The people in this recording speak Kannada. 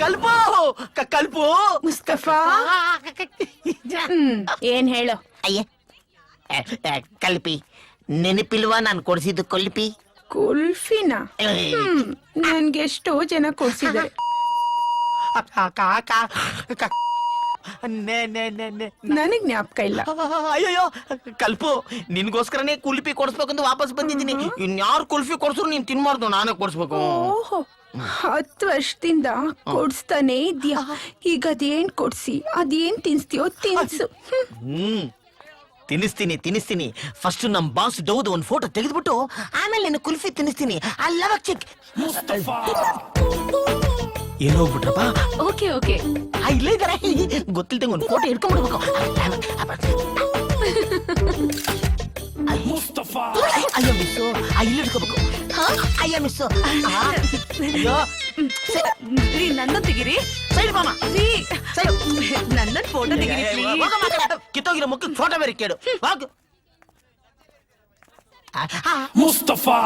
ಕಲ್ಪು ಕಲ್ಪು ಮುಸ್ತಫಾ ಏನ್ ಹೇಳು. ಅಯ್ಯ ಕಲ್ಪಿ ನೆನಪಿಲ್ವಾ ನಾನು ಕೊಡ್ಸಿದ್ದು ಕೊಲ್ಪಿ? ಕುಲ್ಫಿನ ನನ್ಗೆ ಎಷ್ಟೋ ಜನ ಕೊಡ್ಸಿದ್ದಾರೆ. ನನಗ್ ಜ್ಞಾಪಕ ಇಲ್ಲ. ಅಯ್ಯೋ ಕಲ್ಪು ನಿನ್ಗೋಸ್ಕರನೇ ಕುಲ್ಫಿ ಕೊಡ್ಸ್ಬೇಕಂತ ವಾಪಸ್ ಬಂದಿದ್ದೀನಿ. ಇನ್ಯಾರು ಕುಲ್ಫಿ ಕೊಡ್ಸ್ರು ನೀನ್ ತಿನ್ಬಾರ್ದು, ನಾನೇ ಕೊಡ್ಸ್ಬೇಕು. ಓಹೋ 10 ವರ್ಷದಿಂದ ಕೊಡ್ಸ್ತಾನೆ ಇದ್ಯಾ. ಈಗ ಅದೇನ್ ಕೊಡ್ಸಿ ಅದೇನ್ ತಿನ್ಸ್ತೀಯೋ ತಿನ್ಸು. ತಿನ್ನಿಸ್ತೀನಿ. ಫಸ್ಟ್ ನಮ್ ಬಾಸ್ ಡೌದ್ ಒಂದ್ ಫೋಟೋ ತೆಗೆದ್ಬಿಟ್ಟು ಆಮೇಲೆ ನಿನ್ನ ಕುಲ್ಫಿ ತಿನ್ನಿಸ್ತೀನಿ. ಅಲ್ಲವ ಚಿಕ್ ಏನ್ ಹೋಗ್ಬಿಟ್ರಪ್ಪ? ಓಕೆ ಓಕೆ ಇಲ್ಲೇ ಇದಾರೆ. ಗೊತ್ತಿಲ್ದಂಗ ಒಂದ್ ಫೋಟೋ ಹಿಡ್ಕೊಂಡ್ಬಿಡ್ಬೇಕು. ಅಯ್ಯೋ ಮಿಸ್ಸು ಇಲ್ಲಿ ಹಿಡ್ಕೋಬೇಕು. ಅಯ್ಯೋ ಮಿಸ್ಸು ಅಯ್ಯೋ ನನ್ನ ತೆಗಿರಿ. ಸೈಡ್ ಮಾಮ ನನ್ನ ಫೋಟೋ ತೆಗಿರಿ. ಕಿತ್ತೋಗಿರೋ ಮುಖಕ್ಕೆ ಫೋಟೋ ಬೇರೆ ಕೇಳು. ಮುಸ್ತಫಾ